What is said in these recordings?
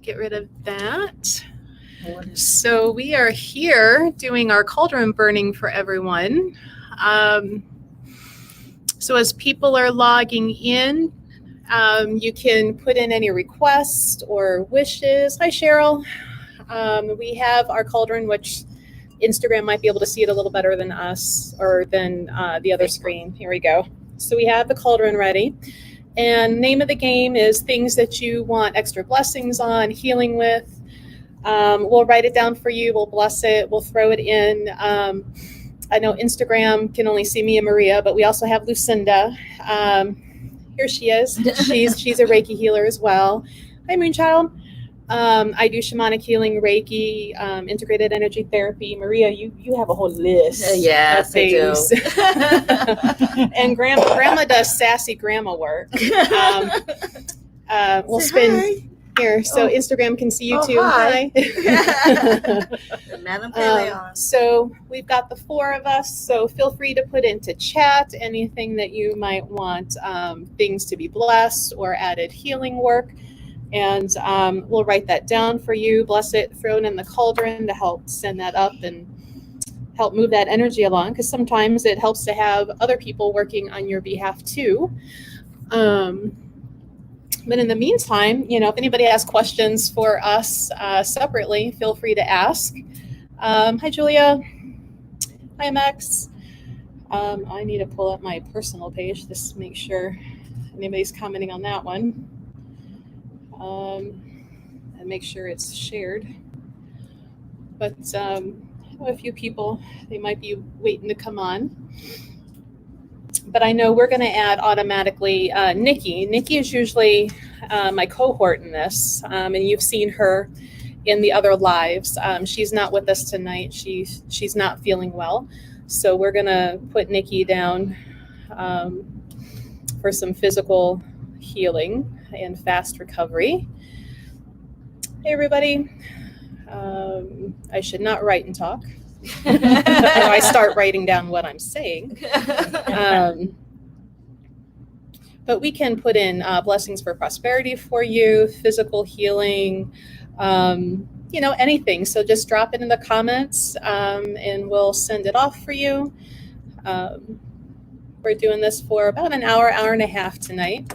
get rid of that. So we are here doing our cauldron burning for everyone. So as people are logging in, you can put in any requests or wishes. Hi, Cheryl. We have our cauldron, which Instagram might be able to see it a little better than us or than the other screen. Here we go. So we have the cauldron ready. And name of the game is things that you want extra blessings on, healing with. We'll write it down for you. We'll bless it. We'll throw it in. I know Instagram can only see me and Maria, but we also have Lucinda. Here she is. She's a Reiki healer as well. Hi, Moonchild. I do shamanic healing, Reiki, integrated energy therapy. Maria, you have a whole list. Yes, of things. I do. And grandma does sassy grandma work. We'll spin here so Instagram can see you too. Hi. So we've got the 4 of us. So feel free to put into chat anything that you might want, things to be blessed or added healing work. And we'll write that down for you, bless it, throw it in the cauldron to help send that up and help move that energy along, because sometimes it helps to have other people working on your behalf too. But in the meantime, if anybody has questions for us separately, feel free to ask. Hi, Julia. Hi, Max. I need to pull up my personal page just to make sure anybody's commenting on that one. And make sure it's shared. But I know a few people, they might be waiting to come on. But I know we're going to add automatically Nikki. Nikki is usually my cohort in this, and you've seen her in the other lives. She's not with us tonight. She's not feeling well. So we're going to put Nikki down for some physical healing and fast recovery. Hey, everybody. I should not write and talk. I start writing down what I'm saying. But we can put in blessings for prosperity for you, physical healing, anything. So just drop it in the comments and we'll send it off for you. We're doing this for about an hour and a half tonight.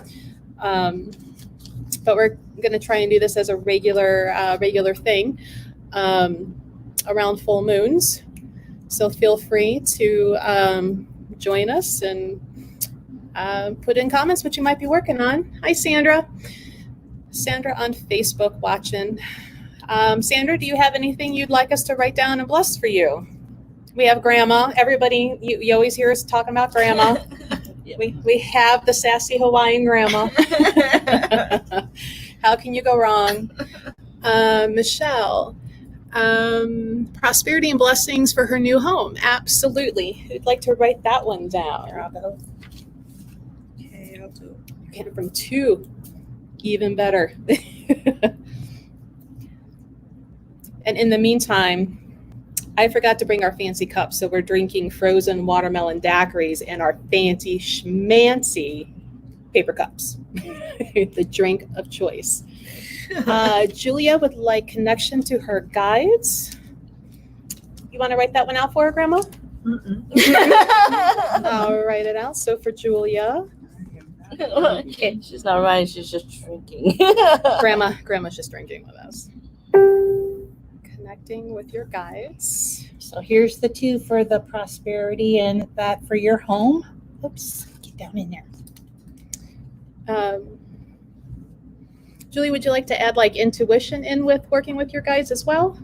But we're going to try and do this as a regular thing around full moons. So feel free to join us and put in comments what you might be working on. Hi, Sandra. Sandra on Facebook watching. Sandra, do you have anything you'd like us to write down and bless for you? We have Grandma. Everybody, you always hear us talking about Grandma. Yep. We have the sassy Hawaiian Grandma. How can you go wrong? Michelle, prosperity and blessings for her new home. Absolutely. Who'd like to write that one down? Here, I'll go. Okay, I'll do. You get it from 2. Even better. And in the meantime, I forgot to bring our fancy cups, so we're drinking frozen watermelon daiquiris in our fancy schmancy paper cups. The drink of choice. Julia would like connection to her guides. You want to write that one out for her, Grandma? I'll write it out. So for Julia. Okay, she's not writing, she's just drinking. Grandma's just drinking with us. Connecting with your guides. So here's the 2 for the prosperity and that for your home. Oops, get down in there. Julie, would you like to add like intuition in with working with your guides as well?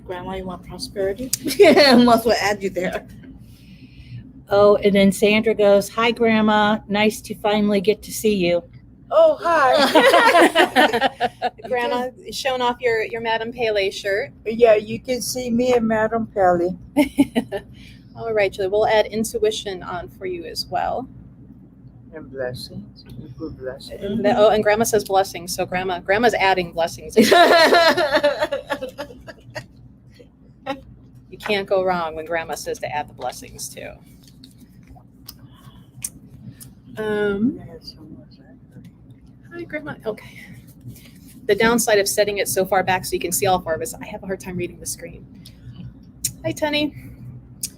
Grandma, you want prosperity? Yeah, must well add you there. Oh, and then Sandra goes, "Hi, Grandma. Nice to finally get to see you." Oh, hi. Grandma, showing off your Madame Pele shirt. Yeah, you can see me and Madame Pele. All right, Julie, we'll add intuition on for you as well. And blessings. You put blessings. And Grandma says blessings, so Grandma's adding blessings. You can't go wrong when Grandma says to add the blessings too. Hi, Grandma. Okay. The downside of setting it so far back so you can see all four of us, I have a hard time reading the screen. Hi, Tenny.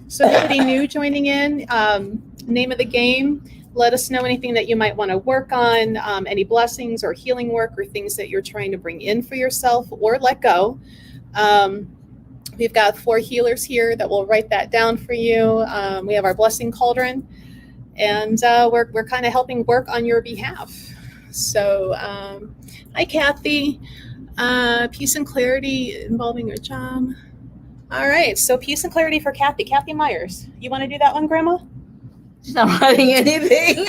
So anybody new joining in, name of the game, let us know anything that you might want to work on, any blessings or healing work or things that you're trying to bring in for yourself or let go. We've got 4 healers here that will write that down for you. We have our blessing cauldron, and we're kind of helping work on your behalf. So hi, Kathy. Peace and clarity involving your job. All right, so peace and clarity for Kathy. Kathy Myers, you want to do that one, Grandma? She's not writing anything.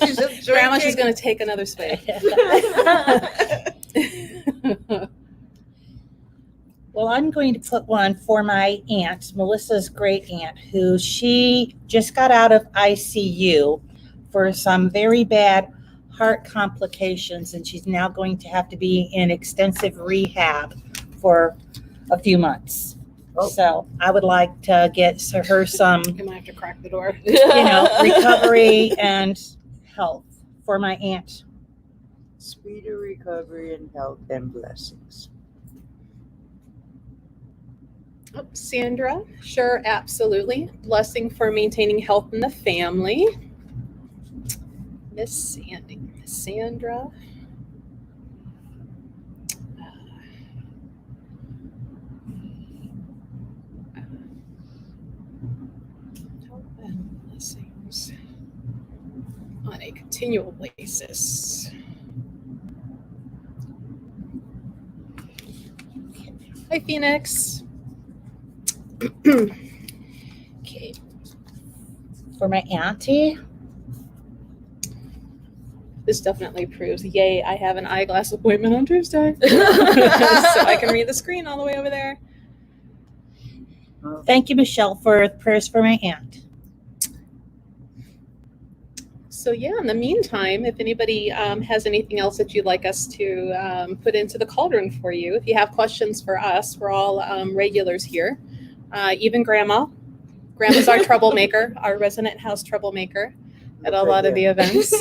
She's just Grandma, she's drinking. going to take another swig. Well, I'm going to put one for my aunt, Melissa's great aunt, who she just got out of ICU for some very bad heart complications, and she's now going to have to be in extensive rehab for a few months. Oh. So I would like to get her some, You might have to crack the door. recovery and health for my aunt. Speedy recovery and health and blessings. Oh, Sandra, sure, absolutely. Blessing for maintaining health in the family. Miss Sandy, Sandra. Health and blessings on a continual basis. Hi, Phoenix. Okay. For my auntie, This definitely proves, yay, I have an eyeglass appointment on Tuesday. So I can read the screen all the way over there. thank you, Michelle, for prayers for my aunt. So yeah, in the meantime, if anybody has anything else that you'd like us to put into the cauldron for you, if you have questions for us, we're all regulars here. Even Grandma. Grandma's our troublemaker, our resident house troublemaker at a lot of the events.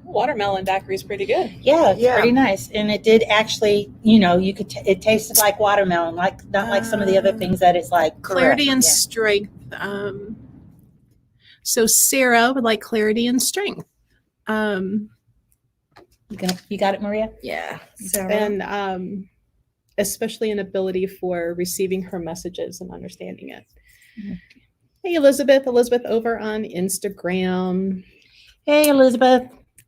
Watermelon daiquiri is pretty good. Yeah, it's Yeah. pretty nice, and it did actually. You could. It tasted like watermelon, not like some of the other things that it's like. Clarity and Yeah. strength. So Sarah would like clarity and strength. You got it, Maria. Yeah. So And especially an ability for receiving her messages and understanding it. Mhm. Hey, Elizabeth over on Instagram. Hey, Elizabeth.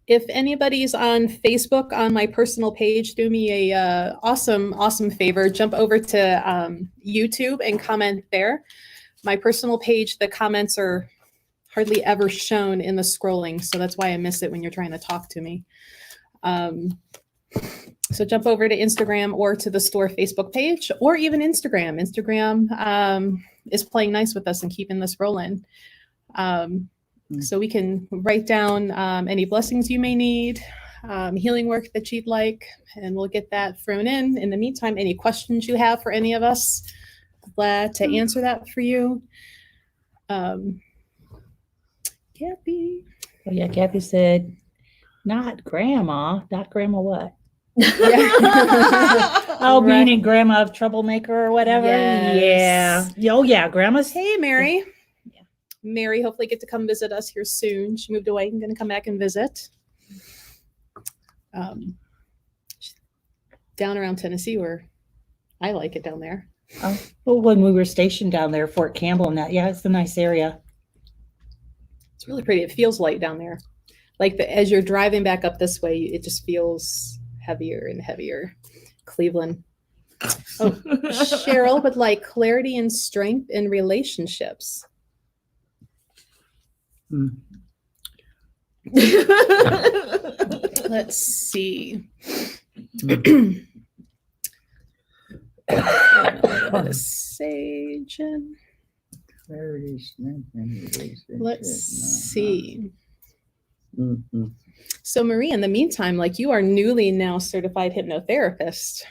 If anybody's on Facebook on my personal page, do me a awesome favor. Jump over to YouTube and comment there. My personal page, the comments are hardly ever shown in the scrolling, so that's why I miss it when you're trying to talk to me. So jump over to Instagram or to the store Facebook page, or even Instagram. Instagram is playing nice with us and keeping this rolling. So we can write down any blessings you may need, healing work that you'd like, and we'll get that thrown in. In the meantime, any questions you have for any of us, glad to answer that for you. Kathy. Oh yeah, Kathy said, not grandma what? Oh, Right. being a grandma of troublemaker or whatever. Yes. Yeah. Oh yeah, grandma's. Hey, Mary. Yeah. Mary, hopefully get to come visit us here soon. She moved away and going to come back and visit. Down around Tennessee, where I like it down there. Oh, well, when we were stationed down there, Fort Campbell, and that, yeah, it's a nice area. It's really pretty. It feels light down there. Like as you're driving back up this way, it just feels heavier and heavier. Cleveland. Oh, Cheryl would like clarity and strength in relationships. Let's see. Sage. Let's see. Mm-hmm. So Marie, in the meantime, like you are newly now certified hypnotherapist.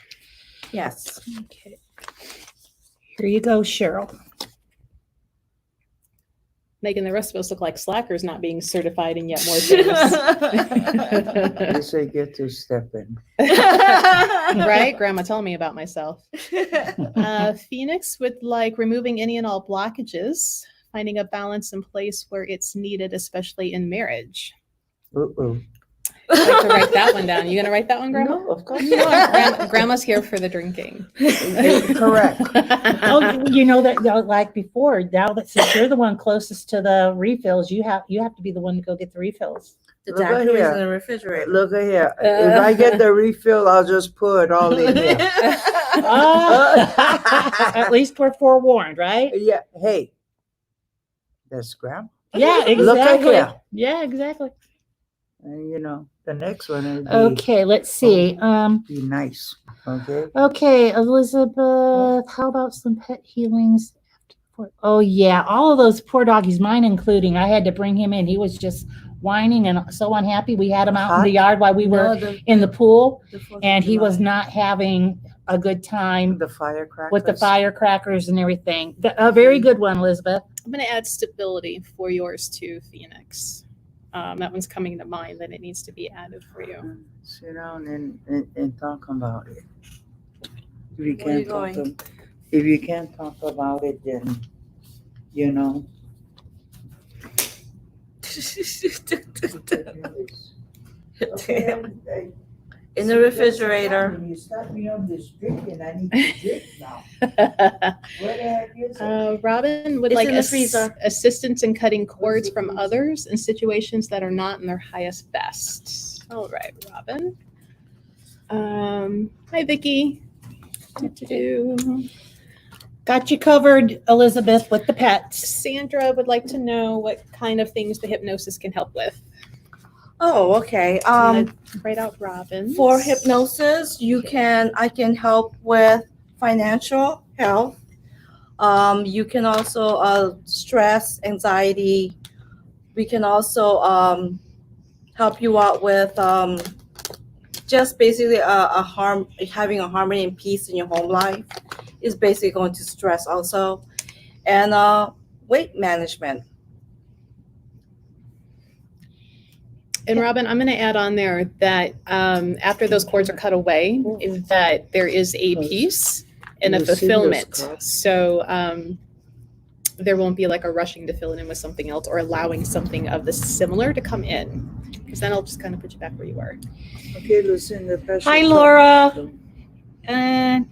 yes. Okay. Here you go, Cheryl. Making the rest of us look like slackers not being certified in yet more things. You say get to step in. Right? Grandma telling me about myself. Phoenix would like removing any and all blockages, finding a balance in place where it's needed, especially in marriage. Uh-oh. I have to write that one down. You gonna write that one, Grandma? No, of course No, not. Grandma's here for the drinking. Correct. Oh, you know that like before. Now that since you're the one closest to the refills, you have to be the one to go get the refills. The Look at daiquiri is here. in the refrigerator. Look at here. If I get the refill, I'll just pour it all in here. At least we're forewarned, right? Yeah. Hey, that's Grandma. Yeah, exactly. Look at here. Yeah, exactly. And you know, the next one will be, Okay, let's see. be nice. Okay. Okay, Elizabeth, how about some pet healings? Oh yeah, all of those poor doggies, mine including. I had to bring him in. He was just whining and so unhappy. We had him out in the yard while we were in the pool, and he was not having a good time The firecrackers. with the firecrackers and everything. A very good one, Elizabeth. I'm gonna add stability for yours too, Phoenix. That one's coming to mind that it needs to be added for you. Sit down and talk about it. If you Where are you can't talk going? if you can't talk about it, then you know. In the refrigerator. You start me on this drinking. I need to drink now. Where the heck is it? Robin would It's like in the freezer. assistance in cutting cords from others in situations that are not in their highest best. All right, Robin. Hi, Vicky. Got you covered, Elizabeth, with the pets. Sandra would like to know what kind of things the hypnosis can help with. Oh, okay. I'm gonna write out Robin. For hypnosis, I can help with financial health. You can also stress, anxiety. We can also help you out with just basically having a harmony and peace in your home life is basically going to stress also, and weight management. And Robin, I'm going to add on there that after those cords are cut away, that there is a peace and a You see those fulfillment. cords? So there won't be like a rushing to fill it in with something else or allowing something of the similar to come in, because then I'll just kind of put you back where you were. Okay, Lucinda. press Hi, your Laura. button.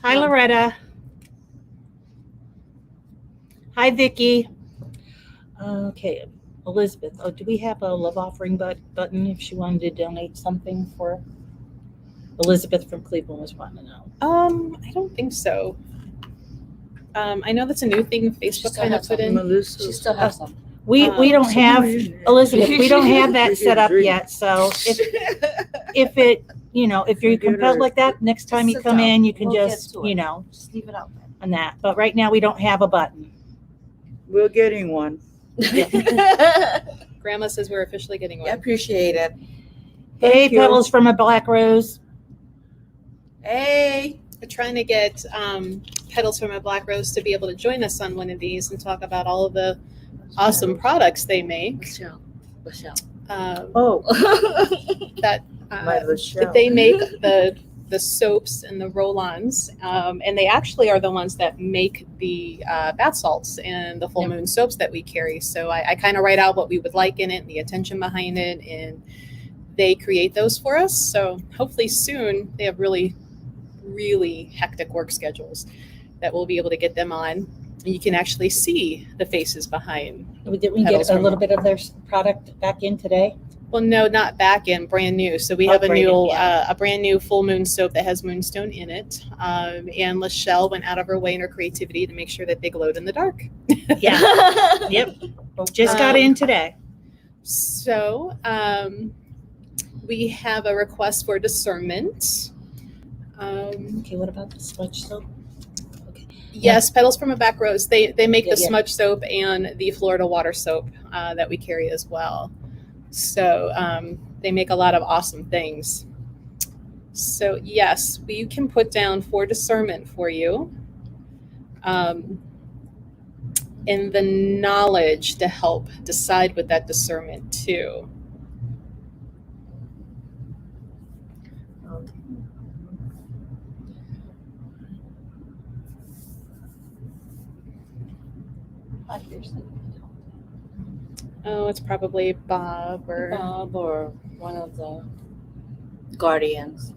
Hi, Loretta. Hi, Vicky. Okay, Elizabeth. Oh, do we have a love offering button if she wanted to donate something for Elizabeth from Cleveland was wanting to know. I don't think so. I know that's a new thing Facebook still kind of has put in. Melissa. She still has some. We don't have Elizabeth. We don't have that You set can up drink. yet. So if it if you're compelled like that, next time you Sit come down. in, you can We'll get just to it. Just leave it out there. on that. But right now we don't have a button. We're getting one. Grandma says we're officially getting I one. appreciate it. Hey, Thank you. petals from a black rose. Hey. We're trying to get Petals from a Black Rose to be able to join us on one of these and talk about all of the awesome products they make. Michelle. Oh, That my Michelle. they make the soaps and the roll-ons, and they actually are the ones that make the bath salts and the full moon soaps that we carry. So I kind of write out what we would like in it and the intention behind it, and they create those for us. So hopefully soon they have really hectic work schedules that we'll be able to get them on, and you can actually see the faces behind. Did we Petals get a from- little bit of their product back in today? Well, no, not back in, brand new. So we Oh, have a brand new, new, yeah. a brand new full moon soap that has moonstone in it. And Lachelle went out of her way in her creativity to make sure that they glowed in the dark. Yeah. Yep. Just got in today. So we have a request for discernment. Okay, what about the smudge soap? Yes, Petals from a Back Rose. They make Yeah, the yeah. smudge soap and the Florida water soap that we carry as well. So they make a lot of awesome things. So yes, we can put down for discernment for you. and the knowledge to help decide with that discernment too. Oh, it's probably Bob or one of the guardians.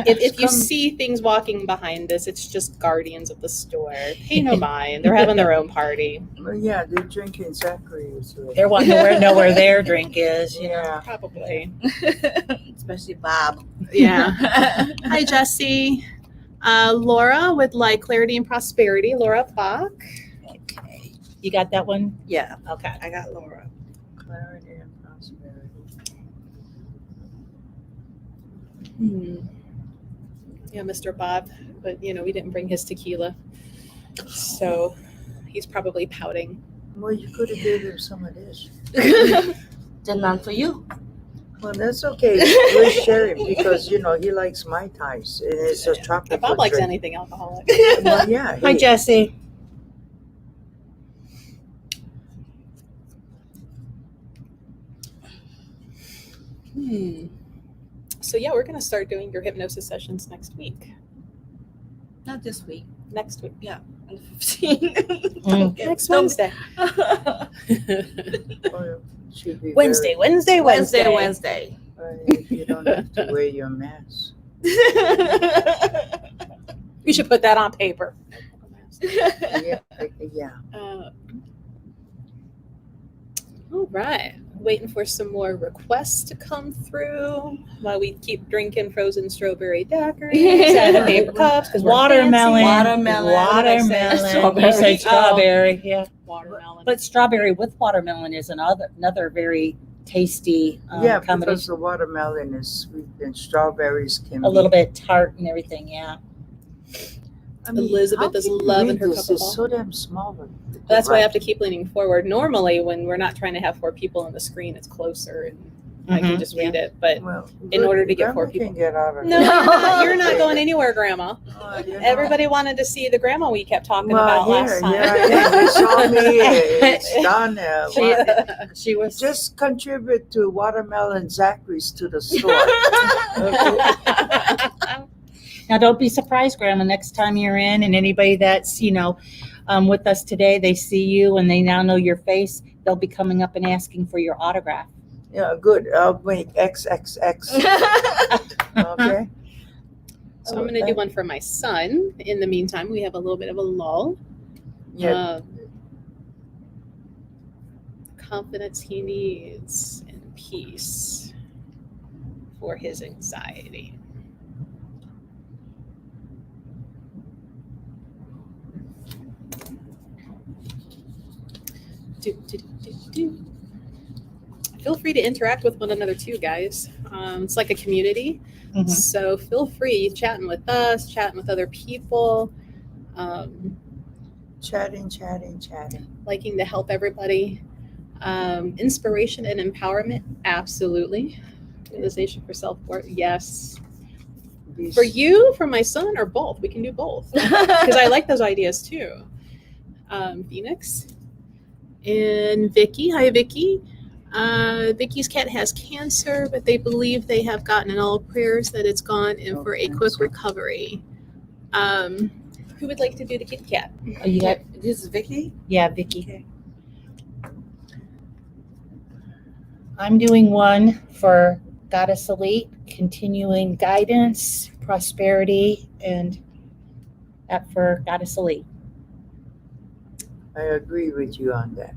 if you see things walking behind us, it's just guardians of the store. Pay no mind. They're having their own party. Well, yeah, they're drinking Zachary. So. They're wanting to know where their drink is, you know. Yeah. Probably. Especially Bob. Yeah. Hi, Jesse. Laura would like clarity and prosperity. Laura Bach. Okay. You got that one? Yeah, Okay. I got Laura. Clarity and prosperity. Yeah, Mr. Bob, but we didn't bring his tequila, so he's probably pouting. Well, you could have given him some of this. Then none for you. Well, that's okay. We're sharing because he likes Mai Tais, and it's a tropical Bob likes drink. anything alcoholic. Well, yeah. Hi, Jesse. So yeah, we're gonna start doing your hypnosis sessions next week. Not this week. Next week. On the 15th. Next Don't- Wednesday. Oh, yeah. Should be Wednesday. Wednesday. Very, you don't have to wear your mask. You should put that on paper. Yeah. All right. Waiting for some more requests to come through while we keep drinking frozen strawberry daiquiris out of paper cups because Watermelon. Watermelon. Watermelon. You said strawberry. Yeah. Watermelon. But strawberry with watermelon is another very tasty Yeah, because combination. the watermelon is sweet and strawberries can A little be. bit tart and everything, yeah. I mean, Elizabeth how is can you loving read her this? cup of It's so damn small. That's why I have to keep leaning forward. Normally, when we're not trying to have 4 people on the screen, it's closer and I can just read it. But Well, in order to get 4 Grandma people. can get out of No, it. you're not going anywhere, Grandma. Everybody wanted to see the grandma we kept talking about last time. Here I am. They saw me. It's done. She was Just contribute to Watermelon Zachary's to the store. Okay. Now, don't be surprised, Grandma, next time you're in and anybody that's, with us today, they see you and they now know your face, they'll be coming up and asking for your autograph. Yeah, good. I'll make XXX. Okay. So I'm going to do one for my son. In the meantime, we have a little bit of a lull. Yeah. Confidence he needs and peace for his anxiety. Do. Feel free to interact with one another too, guys. It's like a community. Mhm. So feel free chatting with us, chatting with other people, Chatting. liking to help everybody. Inspiration and empowerment, absolutely. Realization for self-worth, yes. For you, for my son, or both? We can do both because I like those ideas too. Phoenix and Vicky. Hi, Vicky. Vicky's cat has cancer, but they believe they have gotten in all prayers that it's gone and for a quick recovery. Who would like to do the kitty cat? Oh, you got, This is Vicky. yeah, Vicky. I'm doing one for Goddess Elite, continuing guidance, prosperity, and that for Goddess Elite. I agree with you on that.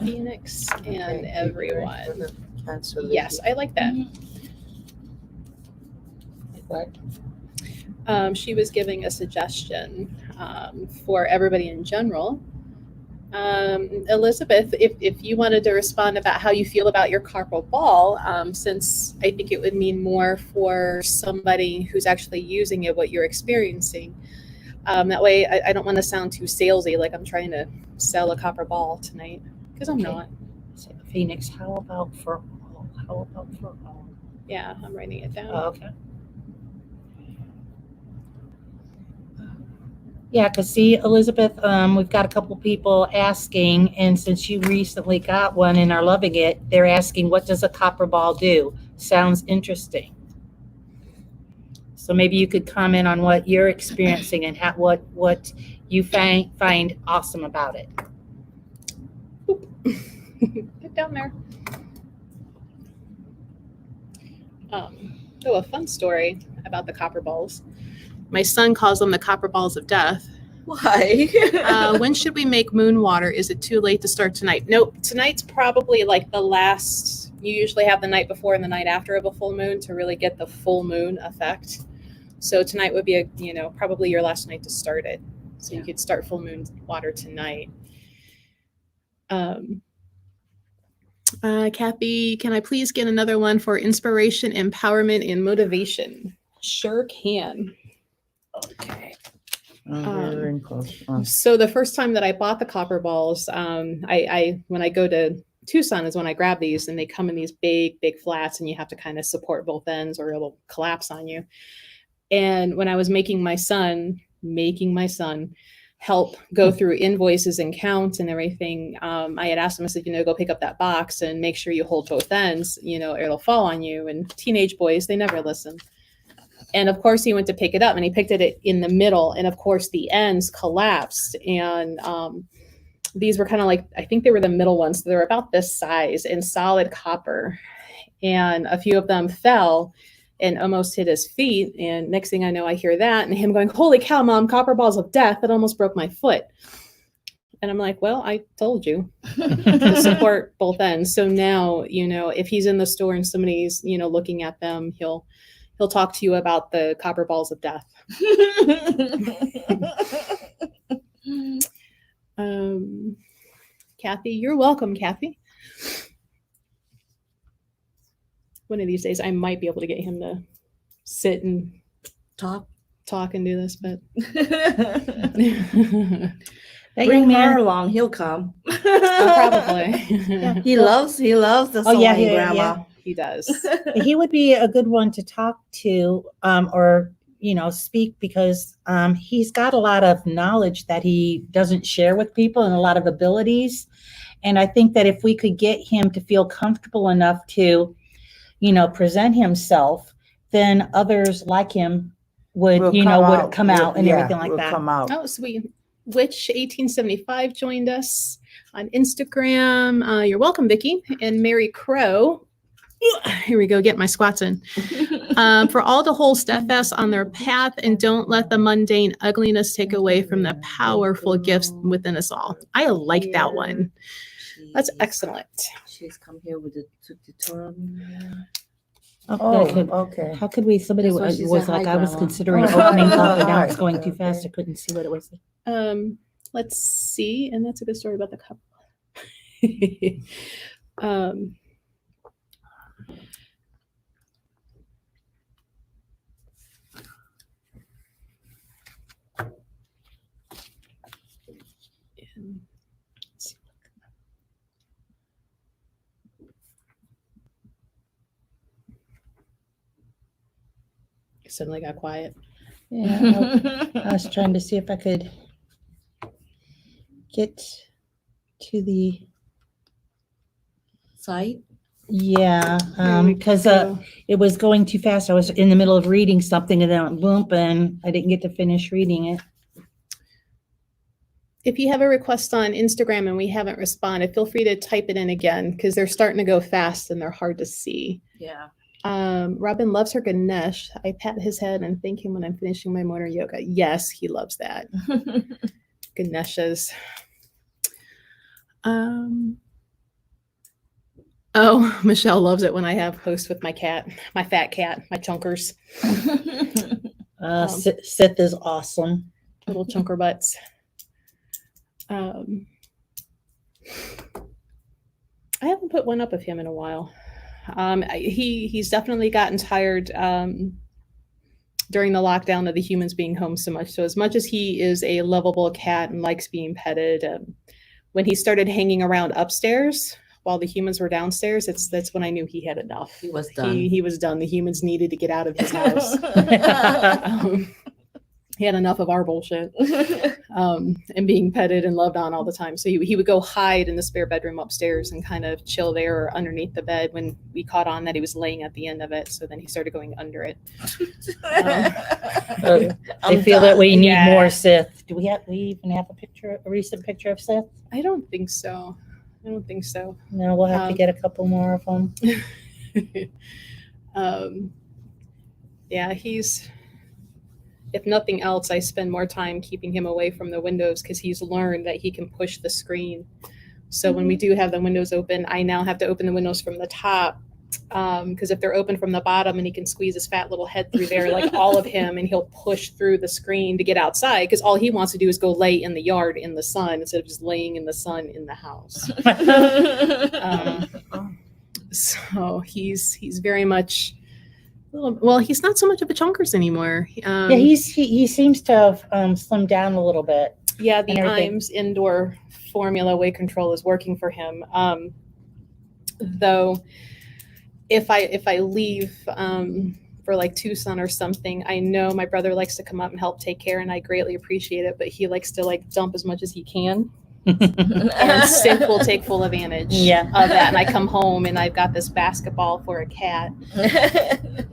Phoenix and Thank you. everyone. Cancel it. Yes, I like that. What? She was giving a suggestion for everybody in general. Elizabeth, if you wanted to respond about how you feel about your carpal ball, since I think it would mean more for somebody who's actually using it, what you're experiencing. That way, I don't want to sound too salesy, like I'm trying to sell a copper ball tonight, because I'm Okay. not. Phoenix, how about for all? How about for all? Yeah, I'm writing it down. Oh, okay. Yeah, because see, Elizabeth, we've got a couple people asking, and since you recently got one and are loving it, they're asking, what does a copper ball do? Sounds interesting. So maybe you could comment on what you're experiencing and what you find awesome about it. Get down there. A fun story about the copper balls. My son calls them the copper balls of death. Why? When should we make moon water? Is it too late to start tonight? Nope. Tonight's probably like the last. You usually have the night before and the night after of a full moon to really get the full moon effect. So tonight would be probably your last night to start it. So you could start full moon water tonight. Kathy, can I please get another one for inspiration, empowerment, and motivation? Sure can. Okay. Very close. So the first time that I bought the copper balls, I when I go to Tucson is when I grab these, and they come in these big flats, and you have to kind of support both ends or it'll collapse on you. And when I was making my son help go through invoices and count and everything, I had asked him, I said, go pick up that box and make sure you hold both ends, or it'll fall on you. And teenage boys, they never listen. And of course he went to pick it up and he picked it in the middle. And of course the ends collapsed. And these were kind of like, I think they were the middle ones. So they were about this size and solid copper. And a few of them fell and almost hit his feet. And next thing I know, I hear that and him going, holy cow, Mom, copper balls of death. It almost broke my foot. And I'm like, well, I told you to support both ends. So now, if he's in the store and somebody's, looking at them, he'll talk to you about the copper balls of death. Kathy, you're welcome, Kathy. One of these days, I might be able to get him to sit and talk and do this, but Bring her along, he'll come. probably. He loves the sewing, Grandma. Yeah, he does. He would be a good one to talk to, or speak, because he's got a lot of knowledge that he doesn't share with people and a lot of abilities. And I think that if we could get him to feel comfortable enough to, present himself, then others like him would come out and everything like that. Come out. Oh, sweet. Witch 1875 joined us on Instagram. You're welcome, Vicki. And Mary Crow. Here we go, get my squats in. For all to hold steadfast on their path and don't let the mundane ugliness take away from the powerful gifts within us all. I like that one. That's excellent. She's come here with the tutorial. Okay. How could we? Somebody That's why she was said like, hi, I was Grandma. considering opening up, and now it's Hi. going too fast. I couldn't see what it was. Let's see. And that's a good story about the cup. Suddenly got quiet. Yeah, I was trying to see if I could get to the Site? yeah, There we because go. it was going too fast. I was in the middle of reading something and then it went boom, and I didn't get to finish reading it. If you have a request on Instagram and we haven't responded, feel free to type it in again because they're starting to go fast and they're hard to see. Yeah. Robin loves her Ganesh. I pat his head and thank him when I'm finishing my morning yoga. Yes, he loves that. Ganeshas. Oh, Michelle loves it when I have host with my cat, my fat cat, my chunkers, Sith is awesome. little chunker butts. I haven't put one up of him in a while. He's definitely gotten tired during the lockdown of the humans being home so much. So as much as he is a lovable cat and likes being petted, when he started hanging around upstairs while the humans were downstairs, that's when I knew he had enough. He was done. He was done. The humans needed to get out of his house. he had enough of our bullshit and being petted and loved on all the time. So he would go hide in the spare bedroom upstairs and kind of chill there or underneath the bed when we caught on that he was laying at the end of it. So then he started going under it. I feel that we need Yeah. more Sith. Do we even have a recent picture of Sith? I don't think so. No, No, we'll have to get a couple more of them. Yeah, if nothing else, I spend more time keeping him away from the windows because he's learned that he can push the screen. So when we do have the windows open, I now have to open the windows from the top because if they're open from the bottom and he can squeeze his fat little head through there, like all of him, and he'll push through the screen to get outside because all he wants to do is go lay in the yard in the sun instead of just laying in the sun in the house. So he's very much. Well, he's not so much of a chunkers anymore. Yeah, he seems to have slimmed down a little bit. Yeah, the and everything. IMS indoor formula weight control is working for him. Though, if I leave for like Tucson or something, I know my brother likes to come up and help take care, and I greatly appreciate it. But he likes to like dump as much as he can. And Sith will take full advantage of that. And I come home and I've got this basketball for a cat,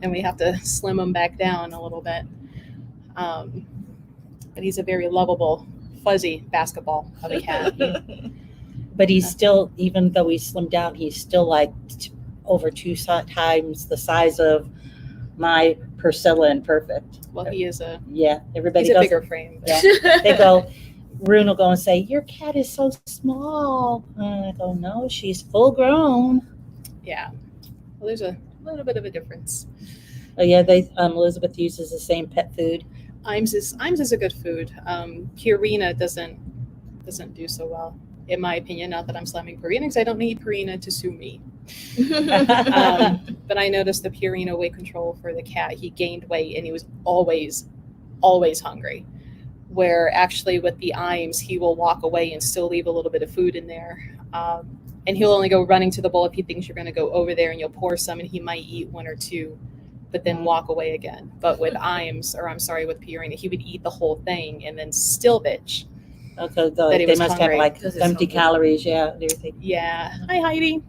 and we have to slim him back down a little bit. But he's a very lovable, fuzzy basketball of a cat. But he's still, even though he's slimmed down, he's still like over 2 times the size of my Priscilla and Perfect. Well, he is everybody he's a goes, bigger frame. Yeah, they go. Rune will go and say, "Your cat is so small." And I go, "No, she's full grown." Yeah. Well, there's a little bit of a difference. Oh yeah, Elizabeth uses the same pet food. IMS is a good food. Purina doesn't do so well, in my opinion. Not that I'm slamming Purina, because I don't need Purina to sue me. But I noticed the Purina weight control for the cat. He gained weight and he was always hungry. Where actually with the IMS, he will walk away and still leave a little bit of food in there. And he'll only go running to the bowl if he thinks you're going to go over there, and you'll pour some and he might eat 1 or 2, but then walk away again. But with with Purina, he would eat the whole thing and then still bitch. Okay, that he they was must hungry. have like Because it's empty hungry. calories, yeah, and everything. Yeah. Hi, Heidi.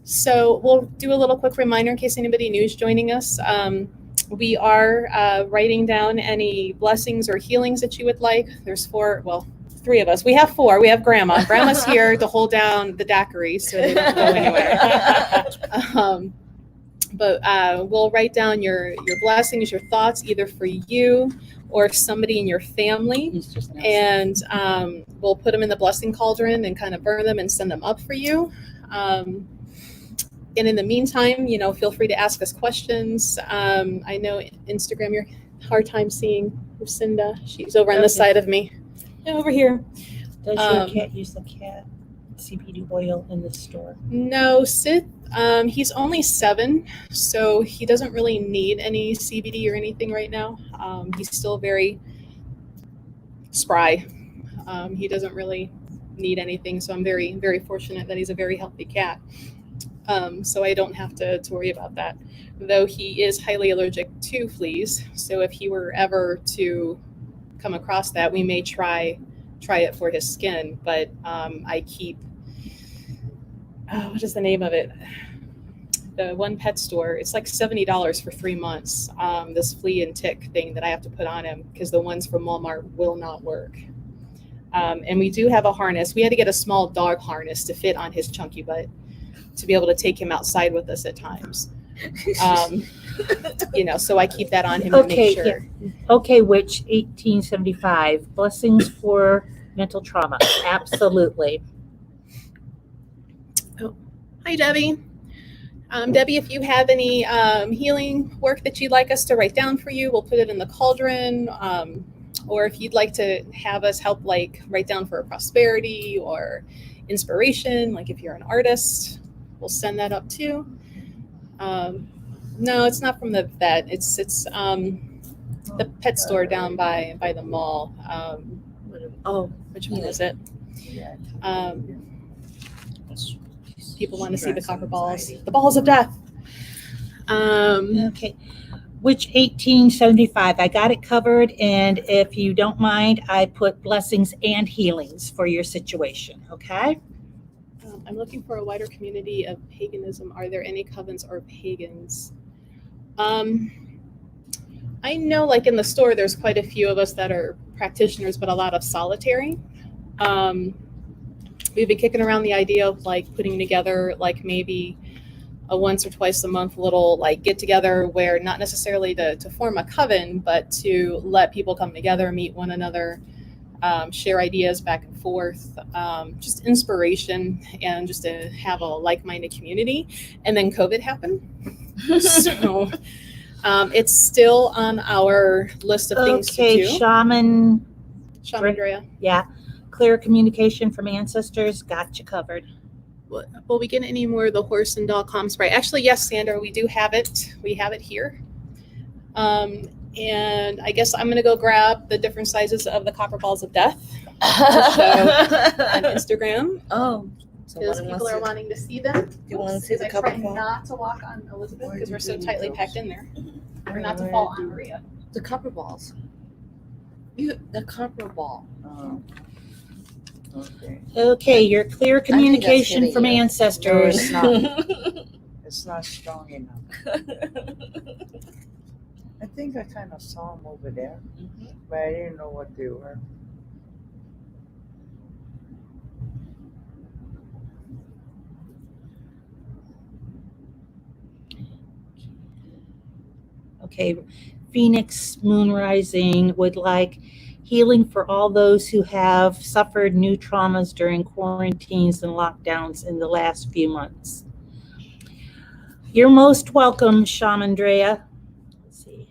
So we'll do a little quick reminder in case anybody new is joining us. We are writing down any blessings or healings that you would like. There's 3 of us. We have 4. We have Grandma. Grandma's here to hold down the daiquiri so they don't go anywhere. But we'll write down your blessings, your thoughts, either for you or somebody in your family. He's just nasty. And we'll put them in the blessing cauldron and kind of burn them and send them up for you. And in the meantime, feel free to ask us questions. I know Instagram, you're hard time seeing Lucinda. She's over on this side of me. Over here. Does your cat use the cat CBD oil in the store? No, Sith, he's only 7, so he doesn't really need any CBD or anything right now. He's still very spry. He doesn't really need anything, so I'm very, very fortunate that he's a very healthy cat. So I don't have to worry about that, though he is highly allergic to fleas. So if he were ever to come across that, we may try it for his skin. But I keep, what is the name of it? The one pet store, it's like $70 for 3 months. This flea and tick thing that I have to put on him because the ones from Walmart will not work. And we do have a harness. We had to get a small dog harness to fit on his chunky butt to be able to take him outside with us at times. So I keep that on him to make sure. Yeah. Okay, Witch 1875. Blessings for mental trauma. Absolutely. Hi, Debbie. Debbie, if you have any healing work that you'd like us to write down for you, we'll put it in the cauldron. Or if you'd like to have us help write down for prosperity or inspiration, like if you're an artist, we'll send that up too. No, it's not from the vet. It's the pet store down by the mall. Which one is it? People want to see the copper balls, the balls of death. Okay. which 1875. I got it covered, and if you don't mind, I put blessings and healings for your situation, okay? I'm looking for a wider community of paganism. Are there any covens or pagans? I know, like in the store, there's quite a few of us that are practitioners, but a lot of solitary. We've been kicking around the idea of like putting together like maybe a once or twice a month little like get together where not necessarily to form a coven, but to let people come together, meet one another, share ideas back and forth, just inspiration, and just to have a like-minded community. And then COVID happened. So it's still on our list of things to do. Shaman Andrea. Yeah, clear communication from ancestors, got you covered. Will we get any more of the horse and dog calm spray? Actually, yes, Sandra, we do have it. We have it here. And I guess I'm going to go grab the different sizes of the copper balls of death to show on Instagram. Oh, Because people are wanting to see them. You want to see the I copper try ball? not to walk on Elizabeth because we're so tightly packed in there. Or not to fall on Maria. The copper balls. The copper ball. Oh. Okay. Okay, your clear communication hitting from you. No, ancestors. it's not. It's not strong enough. I think I kind of saw them over there, but I didn't know what they were. Okay, Phoenix Moon Rising would like healing for all those who have suffered new traumas during quarantines and lockdowns in the last few months. You're most welcome, Shamandrea. Let's see.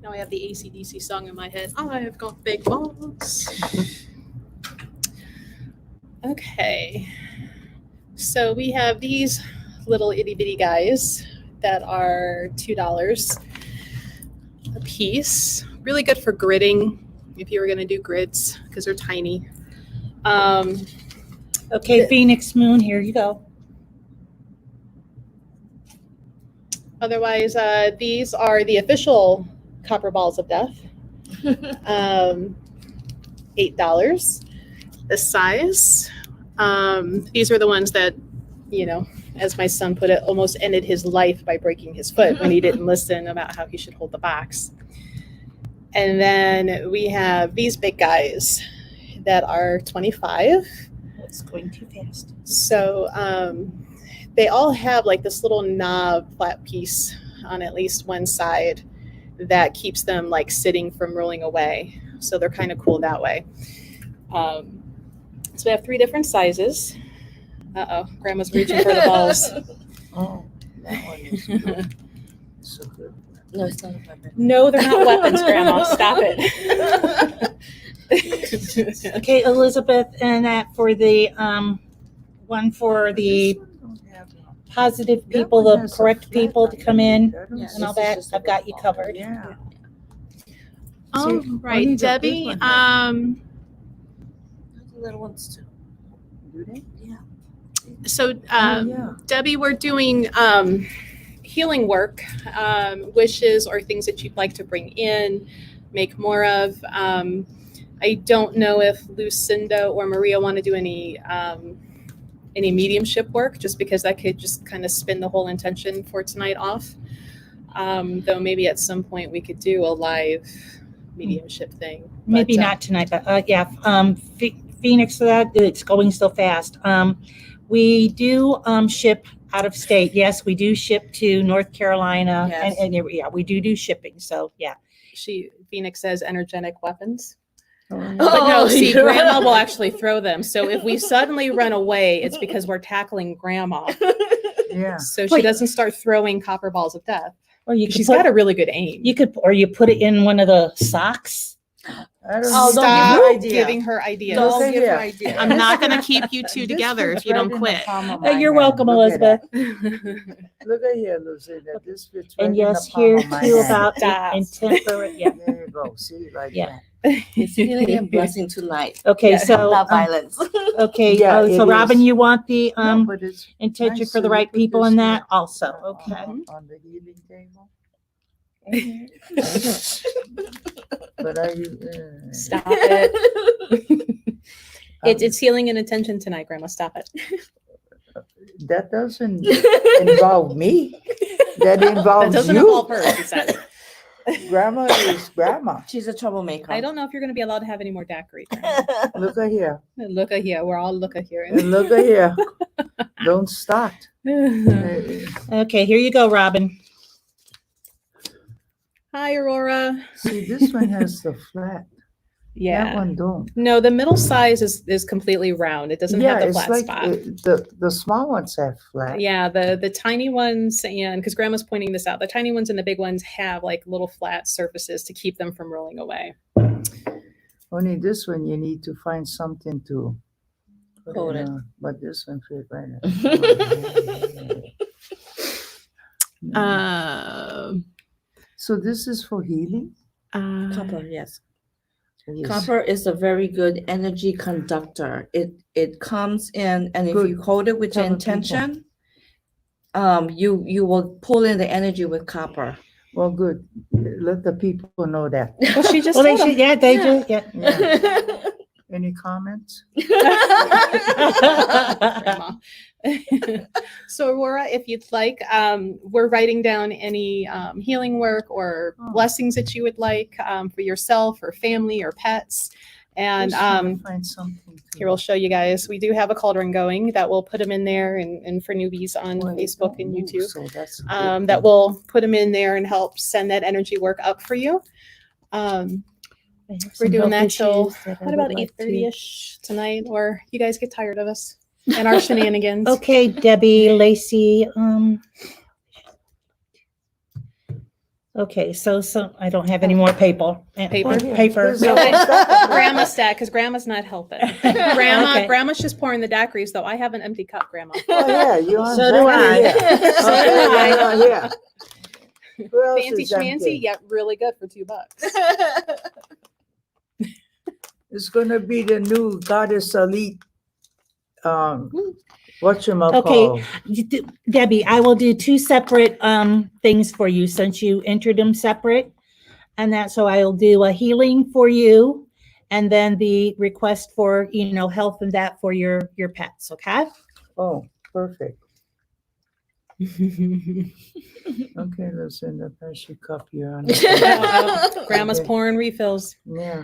Now I have the AC/DC song in my head. I've got big balls. Okay. So we have these little itty bitty guys that are $2 a piece. Really good for gridding if you were going to do grids because they're tiny. Okay, Phoenix Moon, here you go. Otherwise, these are the official copper balls of death. $8 the size. These are the ones that, you know, as my son put it, almost ended his life by breaking his foot when he didn't listen about how he should hold the box. And then we have these big guys that are 25. It's going too fast. So they all have like this little knob flat piece on at least one side that keeps them like sitting from rolling away. So they're kind of cool that way. So we have 3 different sizes. Uh-oh, Grandma's reaching for the balls. Oh, that one is good. So good. No, it's not a weapon. No, they're not weapons, Grandma. Stop it. Okay, Elizabeth, and that for the one for the This one don't have no- positive that people, one the has a correct flat people to on come it. in That one- Yes. and all This is that. just a I've got you ball. covered. Yeah. All See, right, only the big Debbie. one has- The little ones too. Do they? So Yeah. Debbie, we're doing healing work, wishes or things that you'd like to bring in, make more of. I don't know if Lucinda or Maria want to do any mediumship work, just because that could just kind of spin the whole intention for tonight off. Though maybe at some point we could do a live mediumship thing. Maybe But, not tonight, but yeah. Phoenix, that it's going so fast. We do ship out of state. Yes, we do ship to North Carolina, Yes. and yeah, we do shipping. So yeah. Phoenix says energetic weapons. But no, Oh, see, you're grandma right. will actually throw them. So if we suddenly run away, it's because we're tackling grandma. Yeah. So she Wait. doesn't start throwing copper balls of death. Or you could She's put, got a really good aim. you put it in one of the socks. I don't Oh, need don't give Stop her idea. giving her ideas. Don't Look at give her here. idea. I'm not going to keep you two This together fits if you right don't in the quit. palm of my You're hand. welcome, Look at Elizabeth. that. Look at here, Lucinda. This fits right And in yes, the palm here of my too hand. about Stop. intemperate. Yeah. There you go. See, like Yeah. that. It's healing and blessing tonight, Okay, Yeah. so not violence. okay, Yeah, so it Robin, is. you want the No, but it's intention nice. for the So you right put people this in here, that also. Okay. on the healing table. But are you? Stop it. It's healing and intention tonight, Grandma. Stop it. That doesn't involve me. That That involves doesn't you. involve her, she says. Grandma is grandma. She's a troublemaker. I don't know if you're going to be allowed to have any more daiquiri. Grandma. Look at here. Look at here. We're all look at here. And look at here. Don't start. Okay, here you go, Robin. Hi, Aurora. See, this one has the flat. That Yeah. one don't. No, the middle size is completely round. It doesn't Yeah, have the it's flat like spot. the small ones have flat. Yeah, the tiny ones, and because Grandma's pointing this out, the tiny ones and the big ones have like little flat surfaces to keep them from rolling away. Only this one you need to find something to put Hold it. on, but this one fit right in. So this is for healing. Copper, yes. Yes. Copper is a very good energy conductor. It comes in, and if Good. you hold it with your Tell the people. intention, you will pull in the energy with copper. Well, good. Let the people know that. Well, she just Well, they told should, them. yeah, they do. Yeah. Yeah. Any comments? Grandma. So Aurora, if you'd like, we're writing down any healing work or Oh. blessings that you would like for yourself or family or pets. And Just trying to find something to- here we'll show you guys. We do have a cauldron going that will put them in there and for newbies on Well, it Facebook don't and move, YouTube. so that's a good That thing. will put them in there and help send that energy work up for you. We're doing that till what about 8:30ish tonight, or you guys get tired of us and our shenanigans. Okay, Debbie, Lacey. Okay, so I don't have any more paper. Paper? Paper. There's a- Okay. Grandma's stat, because Grandma's not helping. Okay. Grandma's just pouring the daiquiris, though. I have an empty cup, Grandma. Oh, yeah, you're on. So do I. Exactly, So do yeah. I. Okay, you're on, yeah. Who else Fancy is empty? schmancy, yet really good for $2. It's gonna be the new Goddess Elite, whatchamacallit. Okay. Debbie, I will do two separate things for you since you entered them separate. And that, so I'll do a healing for you and then the request for, health and that for your pets, okay? Oh, perfect. Okay, Lucinda, pass your cup here on. Grandma's Okay. pouring refills. Yeah.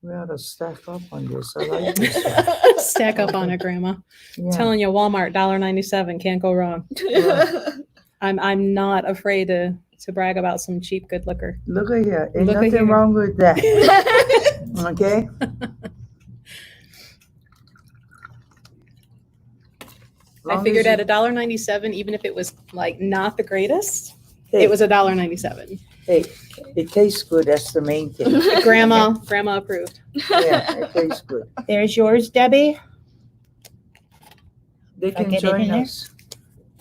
We ought to stack up on this. I like this one. Stack up on it, Grandma. Yeah. Telling you, Walmart, $1.97, can't go wrong. Yeah. I'm not afraid to brag about some cheap good liquor. Look at here. Ain't Look at nothing here. wrong with that. Okay? I Long figured as at $1.97, even if it was like not the greatest, Hey, it was $1.97. Hey, it tastes good. That's the main thing. Grandma approved. Yeah, it tastes good. There's yours, Debbie. They I'll can get it join in there. us.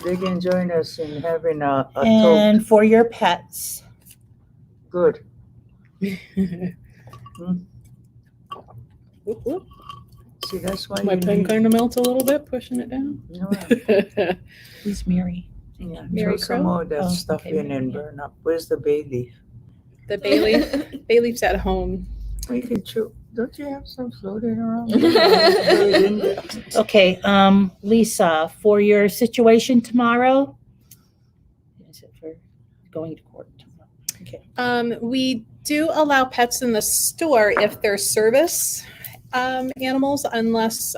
They can join us in having a toke. And for your pets. Good. Whoop, whoop. See, that's why My you pen need. kind of melts a little bit, pushing it down. Yeah, Who's Mary? yeah. Mary Throw some Crow? more of that Oh, stuff okay, in and Mary, burn up. Where's the bay leaf? The bay leaf. Bay leaf's at home. We could chew. Don't you have some floating around? Throw it in there. Okay, Lisa, for your situation tomorrow. Is it for going to court tomorrow? Okay. We do allow pets in the store if they're service animals, unless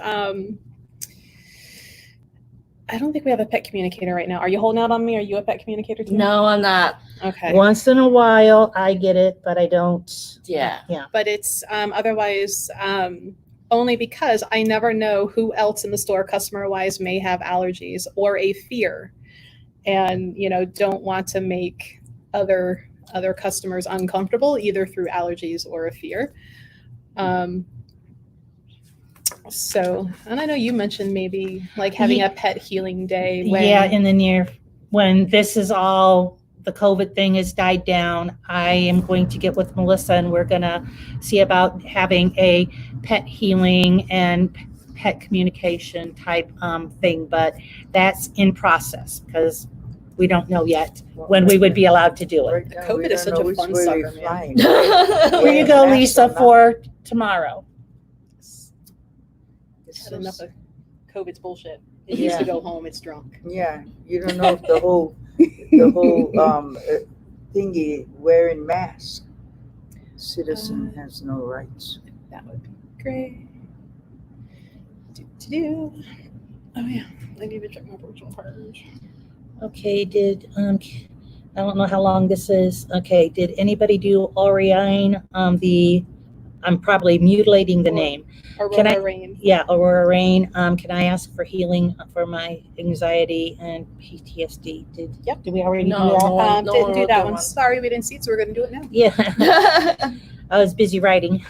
I don't think we have a pet communicator right now. Are you holding out on me? Are you a pet communicator too? No, I'm not. Okay. Once in a while, I get it, but I don't. Yeah. But it's otherwise only because I never know who else in the store customer wise may have allergies or a fear, and don't want to make other customers uncomfortable either through allergies or a fear. So, and I know you mentioned maybe like having a pet healing day. In the when this is all, the COVID thing has died down, I am going to get with Melissa and we're going to see about having a pet healing and pet communication type thing. But that's in process because we don't know yet when we would be allowed to do it. Right now, COVID we is don't such a know which fun way sucker, we're man. flying. Here you go, Lisa, for tomorrow. It's Had enough so- of COVID's bullshit. It used to go home. It's drunk. Yeah, you don't know if the whole thingy wearing mask. Citizen has no rights. That would be great. Do. Oh yeah, I need to check my virtual purge. Okay, I don't know how long this is. Okay, did anybody do Orion? I'm probably mutilating the name. Aurora Rain. Yeah, Aurora Rain. Can I ask for healing for my anxiety and PTSD? Did we already do that? Didn't do that one. Sorry, we didn't see it, so we're gonna do it now. Yeah, I was busy writing.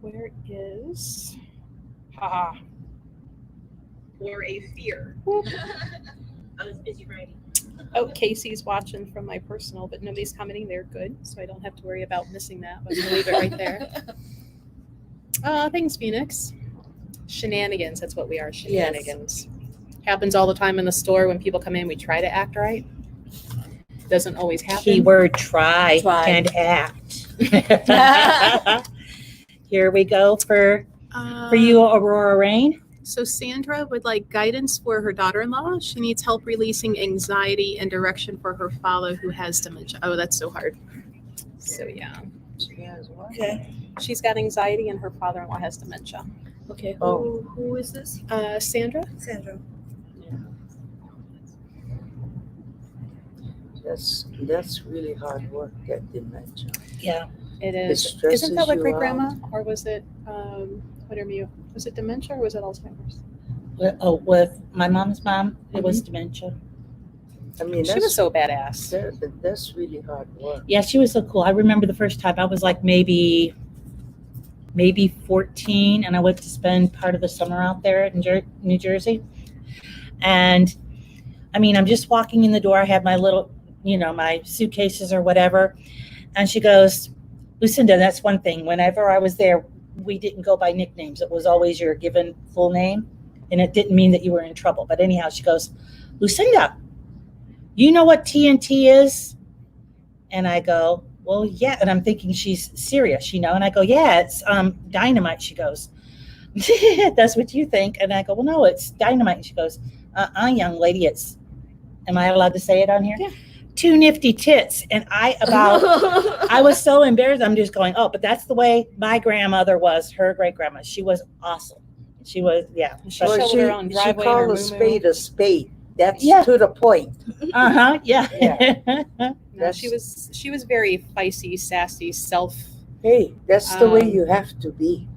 Where is haha or a fear? I was busy writing. Oh, Casey's watching from my personal, but nobody's commenting. They're good, so I don't have to worry about missing that. But I'm gonna leave it right there. Thanks, Phoenix. Shenanigans. That's what we are. Shenanigans. Happens all the time in the store when people come in. We try to act right. Doesn't always happen. Keyword try and act. Here we go for you, Aurora Rain. So Sandra would like guidance for her daughter-in-law. She needs help releasing anxiety and direction for her father who has dementia. Oh, that's so hard. So yeah. She has what? Okay. She's got anxiety and her father-in-law has dementia. Okay. Oh. Who is this? Sandra? Sandra. That's really hard work, that dementia. Yeah. It It is. stresses Isn't that like you great grandma? Or was it was it dementia or was it Alzheimer's? With my mom's mom, it was dementia. I mean, She was so badass. that's really hard work. Yeah, she was so cool. I remember the first time I was like maybe 14, and I went to spend part of the summer out there in New Jersey. And I mean, I'm just walking in the door. I had my little, my suitcases or whatever. And she goes, Lucinda, that's one thing. Whenever I was there, we didn't go by nicknames. It was always your given full name. And it didn't mean that you were in trouble. But anyhow, she goes, Lucinda, you know what TNT is? And I go, well, yeah. And I'm thinking she's serious, And I go, yeah, it's dynamite. She goes, that's what you think. And I go, well, no, it's dynamite. And she goes, young lady, am I allowed to say it on here? Yeah. 2 nifty tits. And I was so embarrassed. I'm just going, oh, but that's the way my grandmother was, her great grandma. She was awesome. She was, yeah. She shoveled her own driveway. She called a spade. That's to the point. Uh-huh. Yeah. No, she was very feisty, sassy, self. Hey, that's the way you have to be.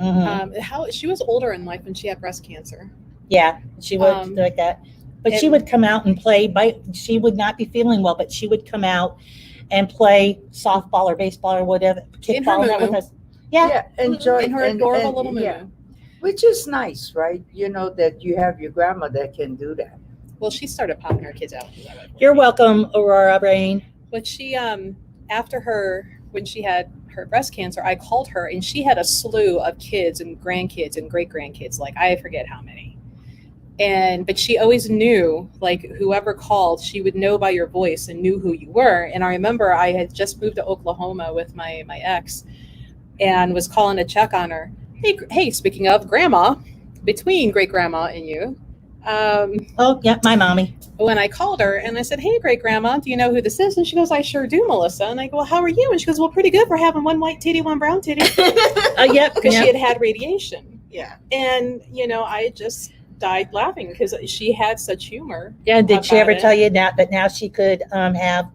Mm-hmm. She was older in life when she had breast cancer. Yeah, she would like that. But she would come out and play. She would not be feeling well, but she would come out and play softball or baseball or whatever. Kickball with us. Yeah. Enjoy in her adorable little moo. Yeah. Which is nice, right? That you have your grandma that can do that. Well, she started popping her kids out. You're welcome, Aurora Rain. But she, when she had her breast cancer, I called her and she had a slew of kids and grandkids and great grandkids. Like I forget how many. But she always knew, like whoever called, she would know by your voice and knew who you were. And I remember I had just moved to Oklahoma with my ex and was calling to check on her. Hey, speaking of grandma, between great grandma and you. Oh, yeah, my mommy. When I called her and I said, hey, great grandma, do you know who this is? And she goes, I sure do, Melissa. And I go, well, how are you? And she goes, well, pretty good for having one white titty, one brown titty. Yep. Because she had radiation. Yeah. And, I just died laughing because she had such humor. Yeah, did she ever about it. tell you that now she could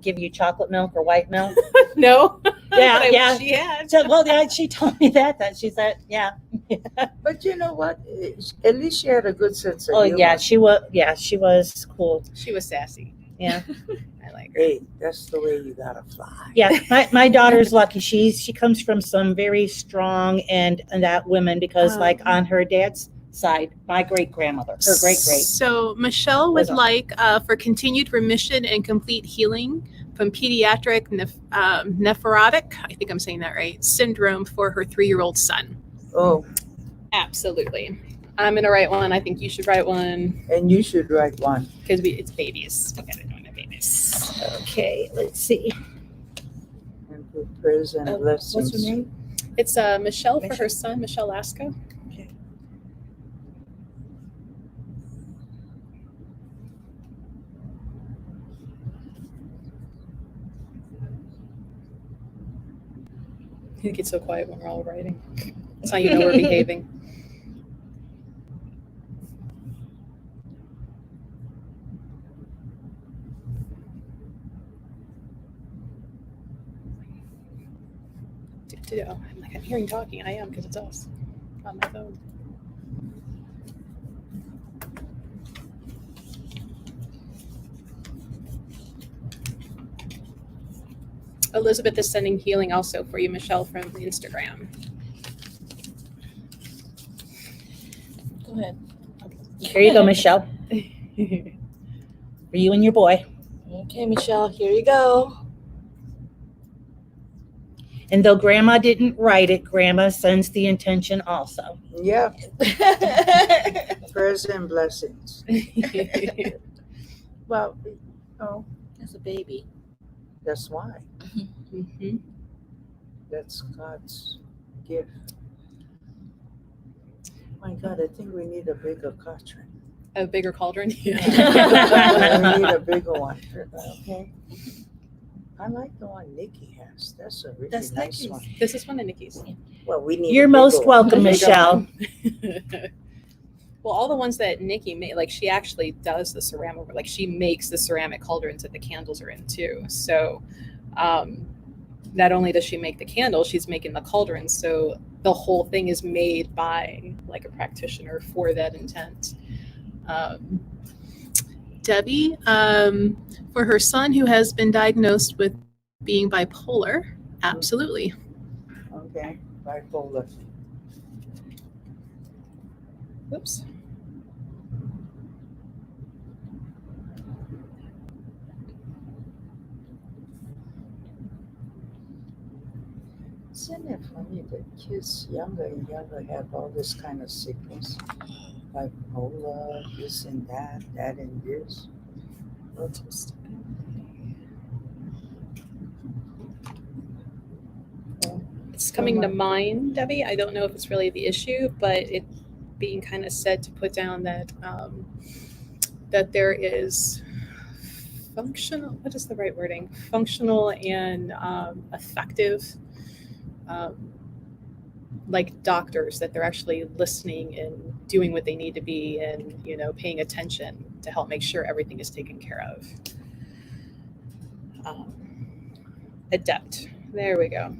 give you chocolate milk or white milk? No. Yeah, But I yeah. wish she had. So, well, yeah, she told me that she said, yeah. But you know what? At least she had a good sense of Oh, humor. yeah, she was. Yeah, she was cool. She was sassy. Yeah, I like her. Hey, that's the way you gotta fly. yeah. My daughter's lucky. She comes from some very strong and that women because like on her dad's side, my great grandmother, her great. So Michelle would Was a- like for continued remission and complete healing from pediatric nephrotic, I think I'm saying that right, syndrome for her 3-year-old son. Oh, Absolutely. I'm gonna write one. I think you should write one and you should write one. because it's babies. We gotta do it, babies. Okay, let's see. And put prayers and blessings. What's her name? It's Michelle for her son, Michelle Lasco. Okay. It gets so quiet when we're all writing. That's how you know we're behaving. I'm hearing talking. I am because it's us on my phone. Elizabeth is sending healing also for you, Michelle, from Instagram. Go ahead. Here you go, Michelle. For you and your boy. Okay, Michelle, here you go. And though Grandma didn't write it, Grandma sends the intention also. Yeah, prayers and blessings. Well, oh, That's a baby. that's why. Mhm. That's God's gift. My God, I think we need a bigger cauldron. A bigger cauldron. We need a bigger one. Okay. I like the one Nikki has. That's a really That's nice Nikki's. one. This is one of Nikki's. Well, we need. You're a bigger most one. welcome, A bigger Michelle. one. Well, all the ones that Nikki made, like she actually does the ceramic, like she makes the ceramic cauldrons that the candles are in too. So, not only does she make the candles, she's making the cauldrons. So the whole thing is made by like a practitioner for that intent. Debbie, for her son who has been diagnosed with being bipolar, absolutely. Okay, bipolar. Whoops. Isn't it funny that kids younger and younger have all this kind of sickness? Bipolar, this and that and this. It's coming to mind, Debbie. I don't know if it's really the issue, but it being kind of said to put down that that there is functional. What is the right wording? Functional and effective, like doctors, that they're actually listening and doing what they need to be, and paying attention to help make sure everything is taken care of. Adept. There we go.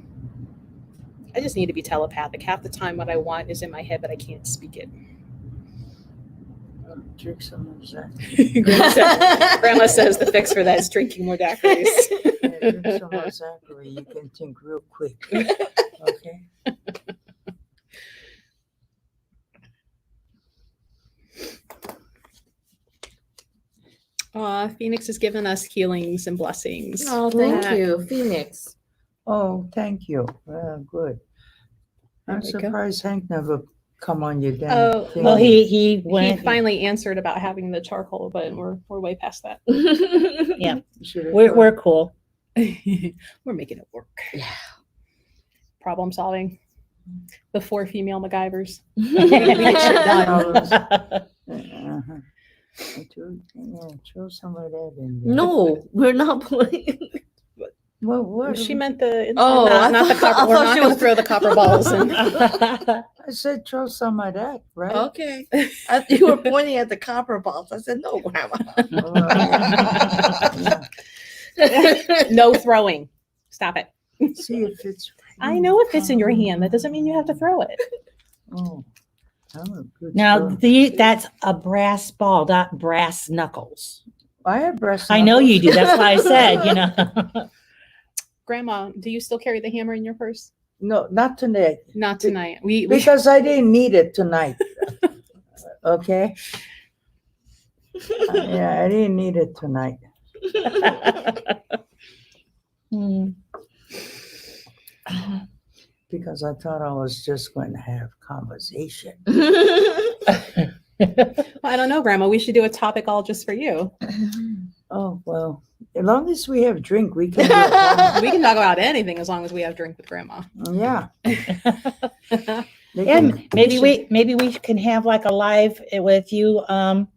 I just need to be telepathic. Half the time what I want is in my head, but I can't speak it. Drink some of that. Grandma says the fix for that is drinking more daiquiris. Yeah, drink some of Zachary. You can think real quick. Okay. Phoenix has given us healings and blessings. Oh, thank you, Phoenix. Oh, thank you. Good. I'm There we go. surprised Hank never come on your damn Oh, thing. Well, he He went. finally answered about having the charcoal, but we're way past that. Yeah, You should have we're cool. We're making it work. Yeah. Problem solving. The 4 female MacGyvers. Uh-huh. Throw some of that in there. No, we're not playing. What? She meant the Oh, I not the thought- copper. I We're thought not she going to was- throw the copper balls in. I said throw some of that, right? Okay. You were pointing at the copper balls. I said, no, Grandma. Yeah. No throwing. Stop it. See if it's. I know it fits in your hand. That doesn't mean you have to throw it. Oh, I'm a good Now, thrower. that's a brass ball, not brass knuckles. I have breast. I know you do. knuckles. That's why I said, you know. Grandma, do you still carry the hammer in your purse? No, not tonight. Not tonight. We Because I didn't need it tonight. Okay. Yeah, I didn't need it tonight Hmm. because I thought I was just going to have conversation. I don't know, Grandma. We should do a topic all just for you. Oh well, as long as we have drink, we can. Do it. We can talk about anything as long as we have drink with Grandma. Yeah. They And can- maybe we can have like a live with you,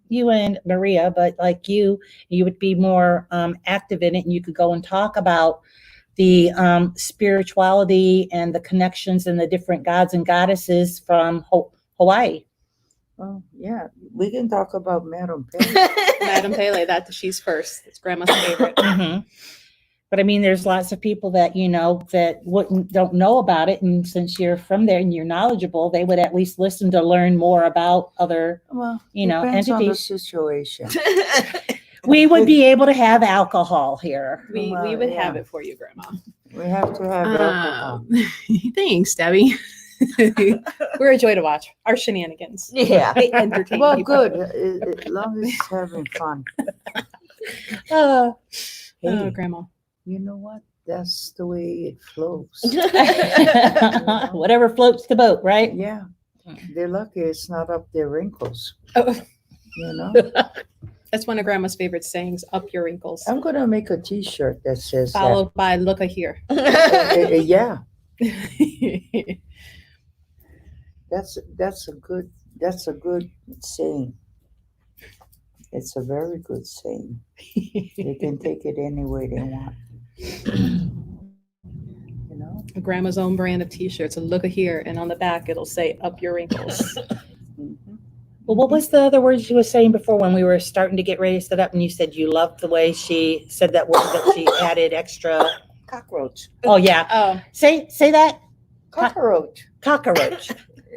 you and Maria, but like you would be more active in it, and you could go and talk about the spirituality and the connections and the different gods and goddesses from Hawaii. Oh yeah, we can talk about Madam Pay. Madam Pele, she's first. It's Grandma's favorite. Mhm. But I mean, there's lots of people that, you know, that don't know about it. And since you're from there and you're knowledgeable, they would at least listen to learn more about other, Well, you know, depends on the entities. situation. We would be able to have alcohol here. We Well, would yeah. have it for you, Grandma. We have to have alcohol. Thanks, Debbie. We're a joy to watch. Our shenanigans. Yeah. They entertain Well, people. good. As long as it's having fun. Uh, Hey, Oh, Grandma. you know what? That's the way it flows. whatever floats the boat, right? Yeah, they're lucky it's not up their wrinkles. Oh, You know, that's one of Grandma's favorite sayings. Up your wrinkles. I'm gonna make a T-shirt that says Followed by look a here. that. Yeah, that's a good saying. It's a very good saying. They can take it any way they want. You know. Grandma's own brand of t-shirts. A look a here, and on the back it'll say up your wrinkles. Mhm. Well, what was the other words you were saying before when we were starting to get ready to set up and you said you loved the way she said that word, that she added extra? Cockroach. Oh, yeah. Oh, Say that. Cockroach. Cockroach.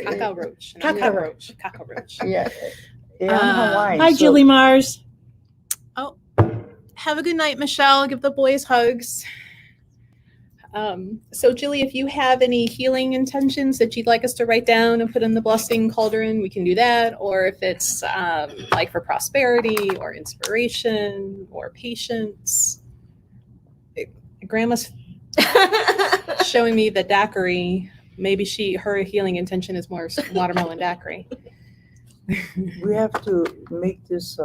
cockroach. Cockroach. Cockroach. Yeah. Yeah, I'm Hawaiian. Hi, so- Julie Mars. Have a good night, Michelle. Give the boys hugs. So, Julie, if you have any healing intentions that you'd like us to write down and put in the blessing cauldron, we can do that. Or if it's like for prosperity or inspiration or patience. Grandma's showing me the daiquiri. Maybe her healing intention is more watermelon daiquiri. We have to make this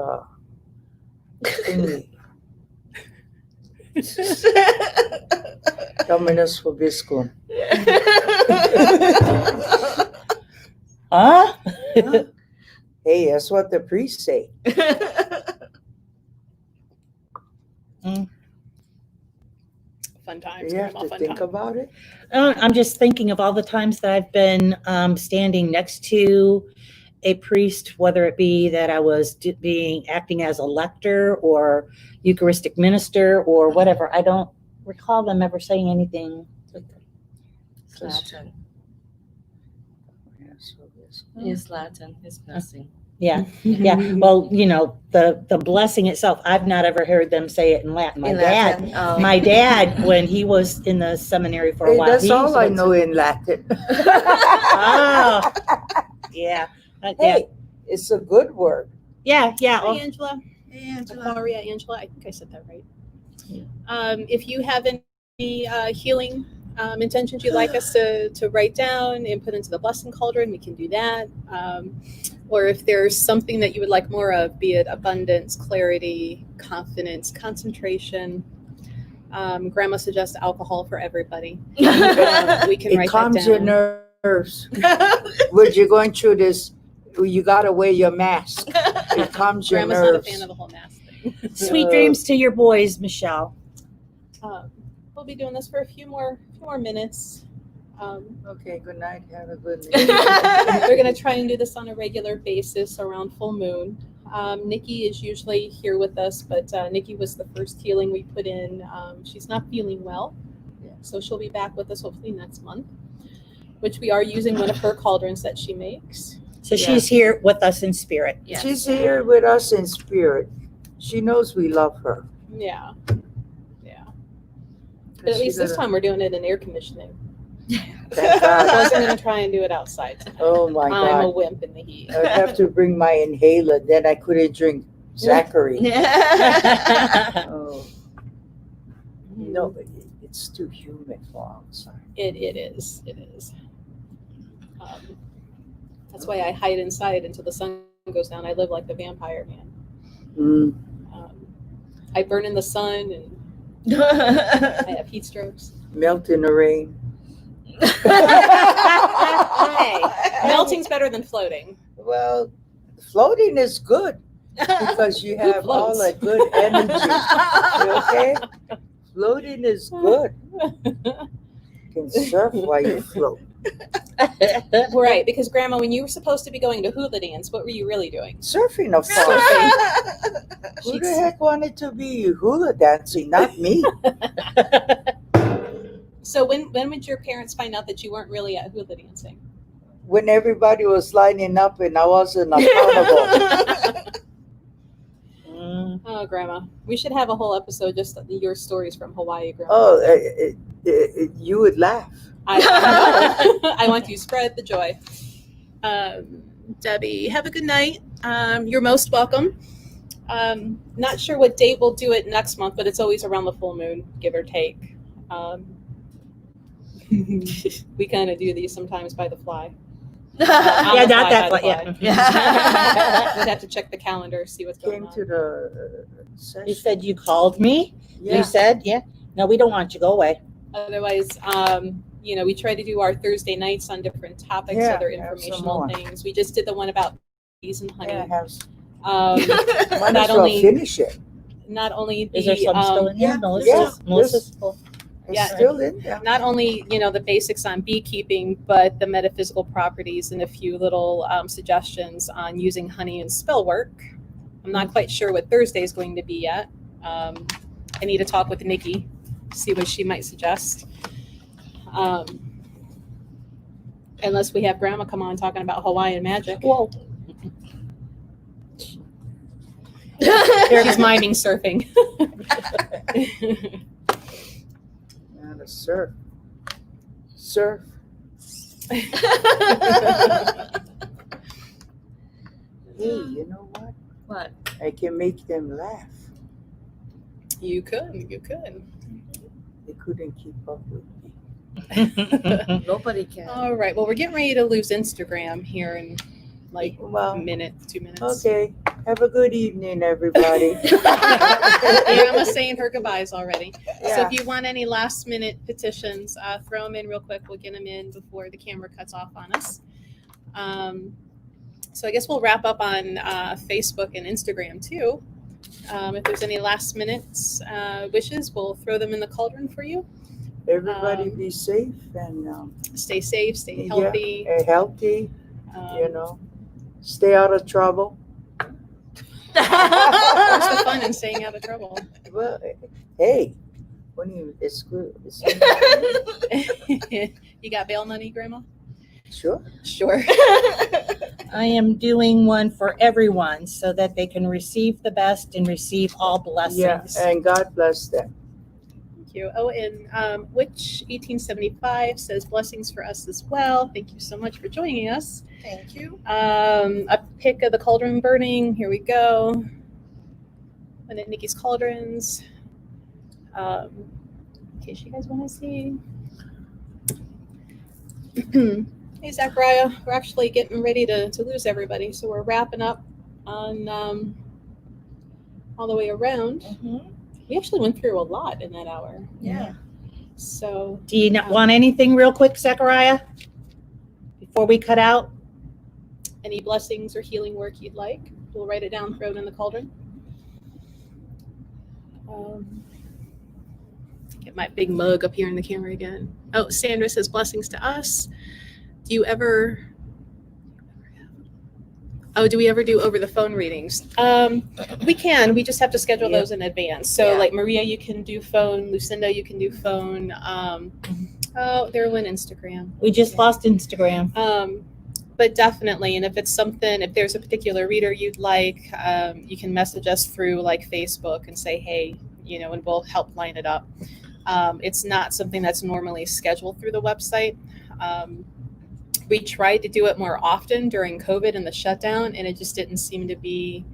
thingy. Dominus Vobiscum. Huh? Hey, that's what the priests say. Fun times, You have Grandma, to fun think times. about it. I'm just thinking of all the times that I've been standing next to a priest, whether it be that I was acting as a lector or Eucharistic minister or whatever. I don't recall them ever saying anything. Latin. Yes, Vobiscum. It's Latin. It's blessing. Yeah, yeah. Well, you know, the blessing itself, I've not ever heard them say it in Latin. In Latin. Oh. My dad, when he was in the seminary for a Hey, while, that's he all I used to- know in Latin. Oh, yeah. Yeah, Hey, it's a good word. yeah. Hi, Angela. Hey, Angela. Maria, Angela. I think I said that right. If you have any healing intentions you'd like us to write down and put into the blessing cauldron, we can do that. Or if there's something that you would like more of, be it abundance, clarity, confidence, concentration. Grandma suggests alcohol for everybody. We can It write calms that your down. nerves. When you're going through this, you gotta wear your mask. It calms your Grandma's not a nerves. fan of the whole mask thing. Sweet dreams to your boys, Michelle. we'll be doing this for a few more minutes. Okay, good night. Have a good night. We're going to try and do this on a regular basis around full moon. Nikki is usually here with us, but Nikki was the first healing we put in. She's not feeling well, so she'll be back with us hopefully next month, which we are using one of her cauldrons that she makes. So she's here with us in spirit. Yes. She's here with us in spirit. She knows we love her. Yeah. But at least this time we're doing it in air conditioning. Thank I God. wasn't going to try and do it outside tonight. Oh my I'm a God. wimp in the heat. I'd have to bring my inhaler. Then I couldn't drink Zachary. Oh, no, but it's too humid for outside. It is. That's why I hide inside until the sun goes down. I live like the vampire man. Mm. I burn in the sun and I have heat strokes. Melt in the rain. Hey, melting's better than floating. Well, floating is good because you have all floats? that good energy. You okay? Floating is good. You can surf while you float. Right, because Grandma, when you were supposed to be going to hula dance, what were you really doing? Surfing, of course. Who the heck wanted to be hula dancing? Not me. So when would your parents find out that you weren't really at hula dancing? When everybody was lining up and I wasn't accountable. Oh, Grandma, we should have a whole episode just of your stories from Hawaii, Grandma. Oh, you would laugh. I want to spread the joy. Debbie, have a good night. You're most welcome. Not sure what date we'll do it next month, but it's always around the full moon, give or take. We kind of do these sometimes by the fly. Yeah, not that fly. Yeah. We'd have to check the calendar, see what's going Came on. to the session. You said you called me? Yeah. You said, yeah. No, we don't want you. Go away. Otherwise, we try to do our Thursday nights on different topics, Yeah, other have some informational more. things. We just did the one about bees and honey. Yeah, have, Not might as well only finish it. not only Is there the some still in there? yeah, Melissa's full. It's Yeah. still in there. not only the basics on beekeeping, but the metaphysical properties and a few little suggestions on using honey in spell work. I'm not quite sure what Thursday is going to be yet. I need to talk with Nikki, see what she might suggest. Unless we have Grandma come on talking about Hawaiian magic. Whoa. She's minding surfing. Now to surf. Surf. Hey, you know what? What? I can make them laugh. You could. They couldn't keep up with me. Nobody can. All right. Well, we're getting ready to lose Instagram here in like Well, a minute, 2 minutes. okay. Have a good evening, everybody. Grandma's saying her goodbyes already. So Yeah. if you want any last minute petitions, throw them in real quick. We'll get them in before the camera cuts off on us. So I guess we'll wrap up on Facebook and Instagram too. If there's any last minute wishes, we'll throw them in the cauldron for you. Everybody be safe and Stay safe, stay healthy. healthy, Um, stay out of trouble. What's the fun in staying out of trouble? Well, hey, it's good. You got bail money, Grandma? Sure. Sure. I am doing one for everyone so that they can receive the best and receive all blessings. Yeah, and God bless them. Thank you. Oh, and Witch 1875 says blessings for us as well. Thank you so much for joining us. Thank you. A pic of the cauldron burning. Here we go. And then Nikki's cauldrons. In case you guys want to see. Hey, Zachariah. We're actually getting ready to lose everybody. So we're wrapping up on all the way around. Mhm. We actually went through a lot in that hour. Yeah. So Do you not want anything real quick, Zachariah? Before we cut out? any blessings or healing work you'd like, we'll write it down, throw it in the cauldron. Get my big mug up here in the camera again. Oh, Sandra says blessings to us. Do we ever do over the phone readings? We can. We just have to schedule those in advance. So Yeah. like Maria, you can do phone. Lucinda, you can do phone. Oh, they're on Instagram. We just lost Instagram. But definitely, and if there's a particular reader you'd like, you can message us through like Facebook and say, hey, and we'll help line it up. It's not something that's normally scheduled through the website. We tried to do it more often during COVID and the shutdown, and it just didn't seem to be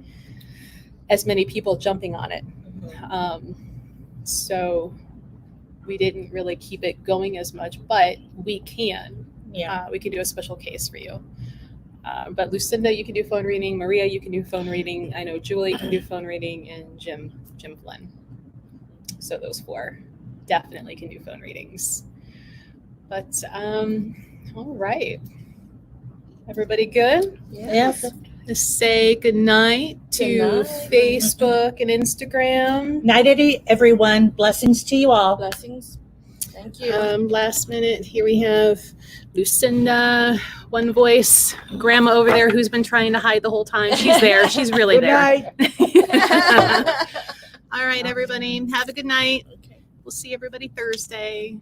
as many people jumping on it. So we didn't really keep it going as much, but we can. Yeah. We can do a special case for you. But Lucinda, you can do phone reading. Maria, you can do phone reading. I know Julie can do phone reading, and Jim Flynn. So those 4 definitely can do phone readings. But all right. Everybody good? Yes. Just say good night to Good night. Facebook and Instagram. Night, everyone. Blessings to you all. Blessings. Thank you. Last minute, here we have Lucinda, one voice, Grandma over there who's been trying to hide the whole time. She's there. She's really Good there. night. All right, everybody. Have a good night. We'll see everybody Thursday.